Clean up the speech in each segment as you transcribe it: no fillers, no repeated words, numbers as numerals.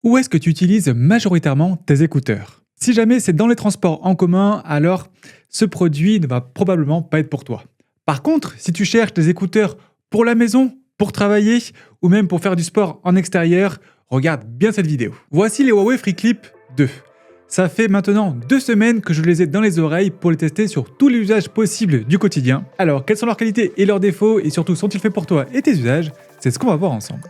Où est-ce que tu utilises majoritairement tes écouteurs? Si jamais c'est dans les transports en commun, alors ce produit ne va probablement pas être pour toi. Par contre, si tu cherches des écouteurs pour la maison, pour travailler ou même pour faire du sport en extérieur, regarde bien cette vidéo. Voici les Huawei FreeClip 2. Ça fait maintenant 2 semaines que je les ai dans les oreilles pour les tester sur tous les usages possibles du quotidien. Alors, quelles sont leurs qualités et leurs défauts et surtout sont-ils faits pour toi et tes usages? C'est ce qu'on va voir ensemble.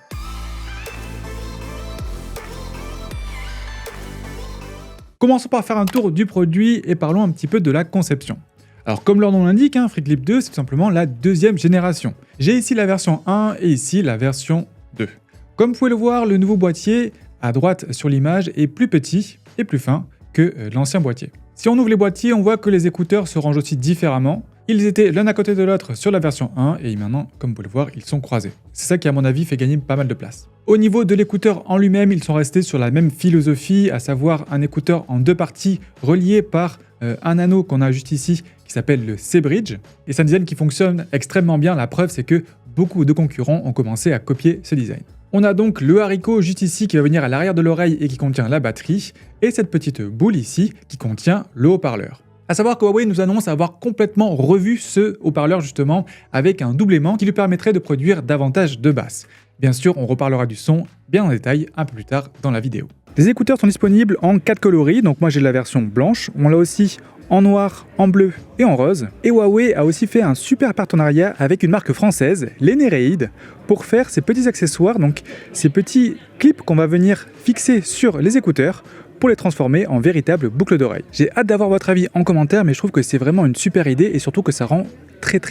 Commençons par faire un tour du produit et parlons un petit peu de la conception. Alors comme leur nom l'indique, FreeClip 2 c'est tout simplement la deuxième génération. J'ai ici la version 1 et ici la version 2. Comme vous pouvez le voir, le nouveau boîtier à droite sur l'image est plus petit et plus fin que l'ancien boîtier. Si on ouvre les boîtiers, on voit que les écouteurs se rangent aussi différemment. Ils étaient l'un à côté de l'autre sur la version 1 et maintenant, comme vous pouvez le voir, ils sont croisés. C'est ça qui à mon avis fait gagner pas mal de place. Au niveau de l'écouteur en lui-même, ils sont restés sur la même philosophie, à savoir un écouteur en 2 parties relié par un anneau qu'on a juste ici qui s'appelle le C-Bridge. Et c'est un design qui fonctionne extrêmement bien, la preuve c'est que beaucoup de concurrents ont commencé à copier ce design. On a donc le haricot juste ici qui va venir à l'arrière de l'oreille et qui contient la batterie, et cette petite boule ici qui contient le haut-parleur. A savoir que Huawei nous annonce avoir complètement revu ce haut-parleur justement avec un double aimant qui lui permettrait de produire davantage de basses. Bien sûr, on reparlera du son bien en détail un peu plus tard dans la vidéo. Les écouteurs sont disponibles en 4 coloris, donc moi j'ai la version blanche, on l'a aussi en noir, en bleu et en rose. Et Huawei a aussi fait un super partenariat avec une marque française, les Nereid, pour faire ces petits accessoires, donc ces petits clips qu'on va venir fixer sur les écouteurs pour les transformer en véritable boucle d'oreille. J'ai hâte d'avoir votre avis en commentaire, mais je trouve que c'est vraiment une super idée et surtout que ça rend très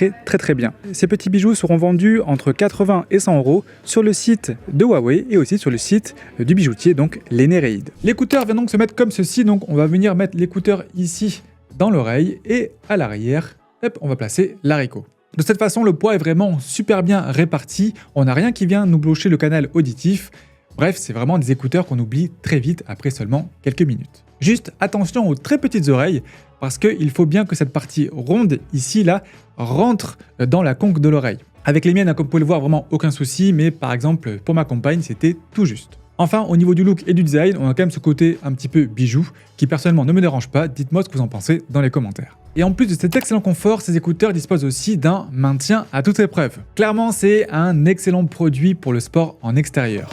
bien. Ces petits bijoux seront vendus entre 80 et 100 € sur le site de Huawei et aussi sur le site du bijoutier, donc les Nereid. L'écouteur vient donc se mettre comme ceci, donc on va venir mettre l'écouteur ici dans l'oreille et à l'arrière, hop, on va placer l'haricot. De cette façon, le poids est vraiment super bien réparti, on n'a rien qui vient nous bloquer le canal auditif. Bref, c'est vraiment des écouteurs qu'on oublie très vite après seulement quelques minutes. Juste attention aux très petites oreilles, parce qu'il faut bien que cette partie ronde ici, là, rentre dans la conque de l'oreille. Avec les miennes, comme vous pouvez le voir, vraiment aucun souci, mais par exemple, pour ma compagne, c'était tout juste. Enfin, au niveau du look et du design, on a quand même ce côté un petit peu bijou, qui personnellement ne me dérange pas, dites-moi ce que vous en pensez dans les commentaires. Et en plus de cet excellent confort, ces écouteurs disposent aussi d'un maintien à toute épreuve. Clairement, c'est un excellent produit pour le sport en extérieur.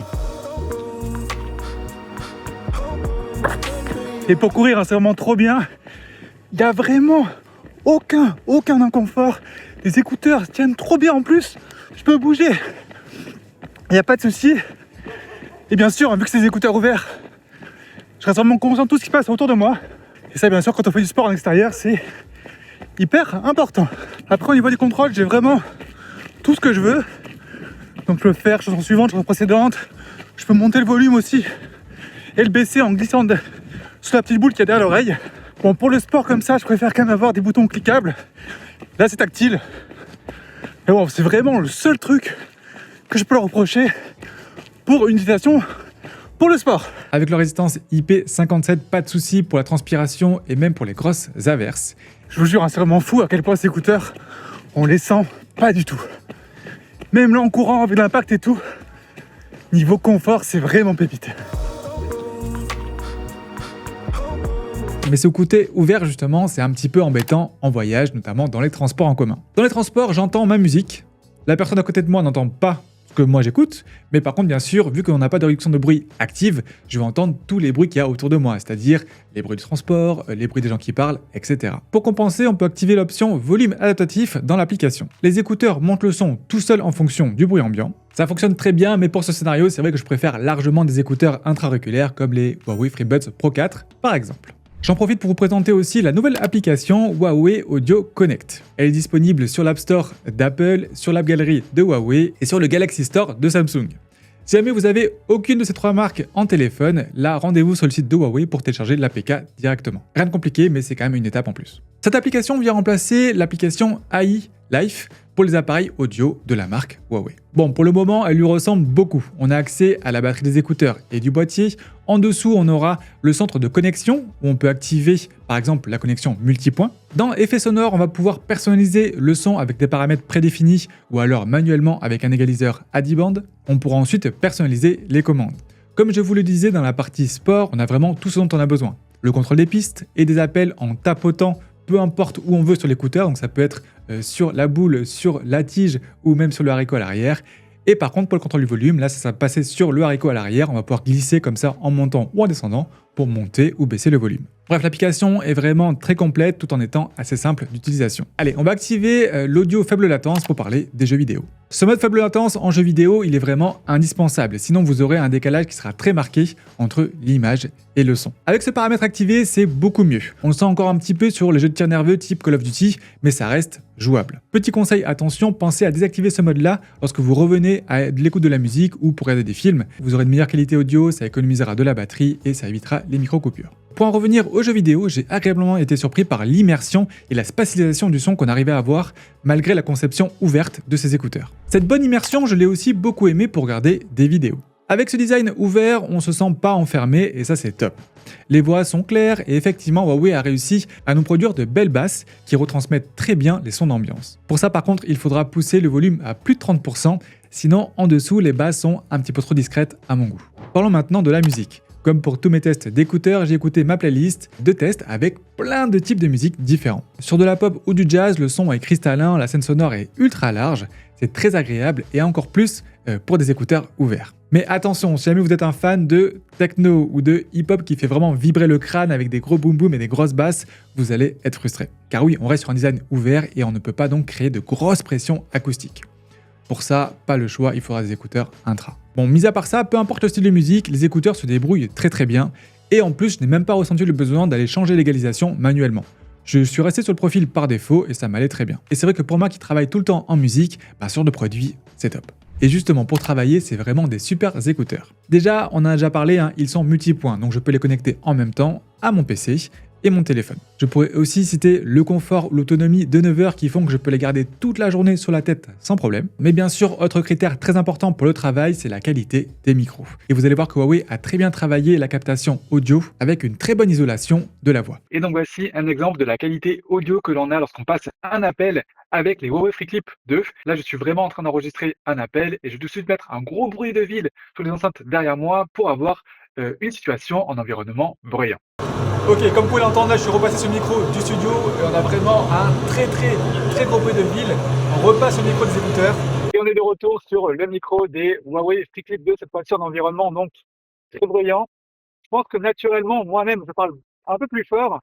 Et pour courir, c'est vraiment trop bien. Il n'y a vraiment aucun inconfort. Les écouteurs tiennent trop bien en plus. Je peux bouger. Il n'y a pas de souci. Et bien sûr, vu que c'est des écouteurs ouverts, je reste vraiment conscient de tout ce qui passe autour de moi. Et ça, bien sûr, quand on fait du sport en extérieur, c'est hyper important. Après, au niveau du contrôle, j'ai vraiment tout ce que je veux. Donc, je peux faire chanson suivante, chanson précédente. Je peux monter le volume aussi et le baisser en glissant sur la petite boule qu'il y a derrière l'oreille. Bon, pour le sport comme ça, je préfère quand même avoir des boutons cliquables. Là, c'est tactile. Mais bon, c'est vraiment le seul truc que je peux leur reprocher pour une utilisation pour le sport. Avec leur résistance IP57, pas de souci pour la transpiration et même pour les grosses averses. Je vous jure, c'est vraiment fou à quel point ces écouteurs, on les sent pas du tout. Même là en courant avec l'impact et tout, niveau confort, c'est vraiment pépite. Mais ce côté ouvert justement, c'est un petit peu embêtant en voyage, notamment dans les transports en commun. Dans les transports, j'entends ma musique. La personne à côté de moi n'entend pas ce que moi j'écoute, mais par contre, bien sûr, vu qu'on n'a pas de réduction de bruit active, je vais entendre tous les bruits qu'il y a autour de moi, c'est-à-dire les bruits du transport, les bruits des gens qui parlent, etc. Pour compenser, on peut activer l'option volume adaptatif dans l'application. Les écouteurs montent le son tout seul en fonction du bruit ambiant. Ça fonctionne très bien, mais pour ce scénario, c'est vrai que je préfère largement des écouteurs intra-auriculaires comme les Huawei FreeBuds Pro 4, par exemple. J'en profite pour vous présenter aussi la nouvelle application Huawei Audio Connect. Elle est disponible sur l'App Store d'Apple, sur l'App Gallery de Huawei et sur le Galaxy Store de Samsung. Si jamais vous avez aucune de ces 3 marques en téléphone, là rendez-vous sur le site de Huawei pour télécharger l'APK directement. Rien de compliqué, mais c'est quand même une étape en plus. Cette application vient remplacer l'application AI Life pour les appareils audio de la marque Huawei. Bon, pour le moment, elle lui ressemble beaucoup. On a accès à la batterie des écouteurs et du boîtier. En dessous, on aura le centre de connexion où on peut activer, par exemple, la connexion multipoint. Dans Effets sonores, on va pouvoir personnaliser le son avec des paramètres prédéfinis ou alors manuellement avec un égaliseur à 10 bandes. On pourra ensuite personnaliser les commandes. Comme je vous le disais dans la partie sport, on a vraiment tout ce dont on a besoin. Le contrôle des pistes et des appels en tapotant, peu importe où on veut sur l'écouteur, donc ça peut être sur la boule, sur la tige ou même sur le haricot à l'arrière. Et par contre, pour le contrôle du volume, là, ça va passer sur le haricot à l'arrière. On va pouvoir glisser comme ça en montant ou en descendant pour monter ou baisser le volume. Bref, l'application est vraiment très complète tout en étant assez simple d'utilisation. Allez, on va activer l'audio faible latence pour parler des jeux vidéo. Ce mode faible latence en jeu vidéo, il est vraiment indispensable. Sinon, vous aurez un décalage qui sera très marqué entre l'image et le son. Avec ce paramètre activé, c'est beaucoup mieux. On le sent encore un petit peu sur les jeux de tir nerveux type Call of Duty, mais ça reste jouable. Petit conseil, attention, pensez à désactiver ce mode-là lorsque vous revenez à de l'écoute de la musique ou pour regarder des films. Vous aurez une meilleure qualité audio, ça économisera de la batterie et ça évitera les micro-coupures. Pour en revenir aux jeux vidéo, j'ai agréablement été surpris par l'immersion et la spatialisation du son qu'on arrivait à avoir malgré la conception ouverte de ces écouteurs. Cette bonne immersion, je l'ai aussi beaucoup aimé pour regarder des vidéos. Avec ce design ouvert, on se sent pas enfermé et ça c'est top. Les voix sont claires et effectivement Huawei a réussi à nous produire de belles basses qui retransmettent très bien les sons d'ambiance. Pour ça par contre, il faudra pousser le volume à plus de 30%, sinon en dessous les basses sont un petit peu trop discrètes à mon goût. Parlons maintenant de la musique. Comme pour tous mes tests d'écouteurs, j'ai écouté ma playlist de tests avec plein de types de musique différents. Sur de la pop ou du jazz, le son est cristallin, la scène sonore est ultra large, c'est très agréable et encore plus pour des écouteurs ouverts. Mais attention, si jamais vous êtes un fan de techno ou de hip-hop qui fait vraiment vibrer le crâne avec des gros boom boom et des grosses basses, vous allez être frustré. Car oui, on reste sur un design ouvert et on ne peut pas donc créer de grosses pressions acoustiques. Pour ça, pas le choix, il faudra des écouteurs intra. Bon, mis à part ça, peu importe le style de musique, les écouteurs se débrouillent très bien. Et en plus, je n'ai même pas ressenti le besoin d'aller changer l'égalisation manuellement. Je suis resté sur le profil par défaut et ça m'allait très bien. Et c'est vrai que pour moi qui travaille tout le temps en musique, sur de produits, c'est top. Et justement, pour travailler, c'est vraiment des super écouteurs. Déjà, on en a déjà parlé, ils sont multipoints, donc je peux les connecter en même temps à mon PC et mon téléphone. Je pourrais aussi citer le confort ou l'autonomie de 9 heures qui font que je peux les garder toute la journée sur la tête sans problème. Mais bien sûr, autre critère très important pour le travail, c'est la qualité des micros. Et vous allez voir que Huawei a très bien travaillé la captation audio avec une très bonne isolation de la voix. Et donc voici un exemple de la qualité audio que l'on a lorsqu'on passe un appel avec les Huawei FreeClip 2. Là, je suis vraiment en train d'enregistrer un appel et je vais tout de suite mettre un gros bruit de ville sur les enceintes derrière moi pour avoir une situation en environnement bruyant. Ok, comme vous pouvez l'entendre, là je suis repassé sur le micro du studio et on a vraiment un très gros bruit de ville. On repasse sur le micro des écouteurs. Et on est de retour sur le micro des Huawei FreeClip 2, cette fois-ci en environnement donc très bruyant. Je pense que naturellement, moi-même, je parle un peu plus fort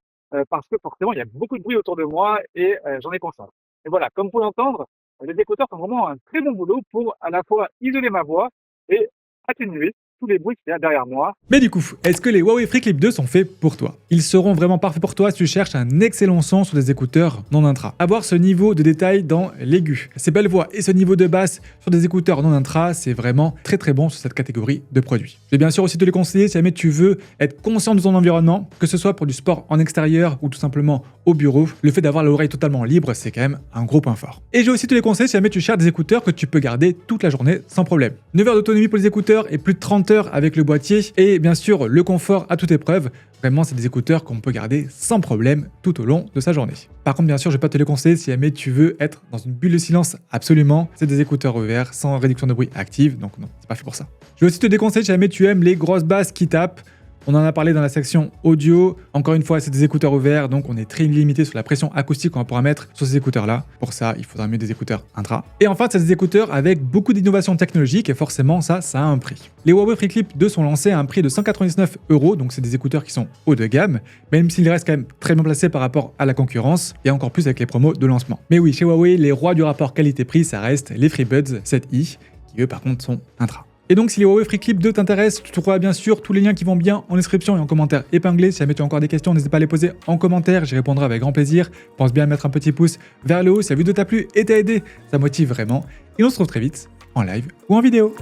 parce que forcément, il y a beaucoup de bruit autour de moi et j'en ai conscience. Et voilà, comme vous pouvez l'entendre, les écouteurs font vraiment un très bon boulot pour à la fois isoler ma voix et atténuer tous les bruits qu'il y a derrière moi. Mais du coup, est-ce que les Huawei FreeClip 2 sont faits pour toi? Ils seront vraiment parfaits pour toi si tu cherches un excellent son sur des écouteurs non intra. Avoir ce niveau de détail dans l'aigu, ces belles voix et ce niveau de basse sur des écouteurs non intra, c'est vraiment très bon sur cette catégorie de produits. Je vais bien sûr aussi te les conseiller si jamais tu veux être conscient de ton environnement, que ce soit pour du sport en extérieur ou tout simplement au bureau. Le fait d'avoir l'oreille totalement libre, c'est quand même un gros point fort. Et j'ai aussi te les conseiller si jamais tu cherches des écouteurs que tu peux garder toute la journée sans problème. 9 heures d'autonomie pour les écouteurs et plus de 30 heures avec le boîtier et bien sûr le confort à toute épreuve. Vraiment, c'est des écouteurs qu'on peut garder sans problème tout au long de sa journée. Par contre, bien sûr, je vais pas te les conseiller si jamais tu veux être dans une bulle de silence absolument. C'est des écouteurs ouverts sans réduction de bruit active, donc non, c'est pas fait pour ça. Je vais aussi te déconseiller si jamais tu aimes les grosses basses qui tapent. On en a parlé dans la section audio. Encore une fois, c'est des écouteurs ouverts, donc on est très limité sur la pression acoustique qu'on pourra mettre sur ces écouteurs-là. Pour ça, il faudra mieux des écouteurs intra. Et enfin, c'est des écouteurs avec beaucoup d'innovations technologiques et forcément, ça a un prix. Les Huawei FreeClip 2 sont lancés à un prix de 199 €, donc c'est des écouteurs qui sont haut de gamme, même s'ils restent quand même très bien placés par rapport à la concurrence et encore plus avec les promos de lancement. Mais oui, chez Huawei, les rois du rapport qualité-prix, ça reste les FreeBuds 7i, qui eux par contre sont intra. Et donc si les Huawei FreeClip 2 t'intéressent, tu trouveras bien sûr tous les liens qui vont bien en description et en commentaire épinglé. Si jamais tu as encore des questions, n'hésite pas à les poser en commentaire, j'y répondrai avec grand plaisir. Pense bien à mettre un petit pouce vers le haut si la vidéo t'a plu et t'a aidé, ça motive vraiment. Et on se retrouve très vite en live ou en vidéo.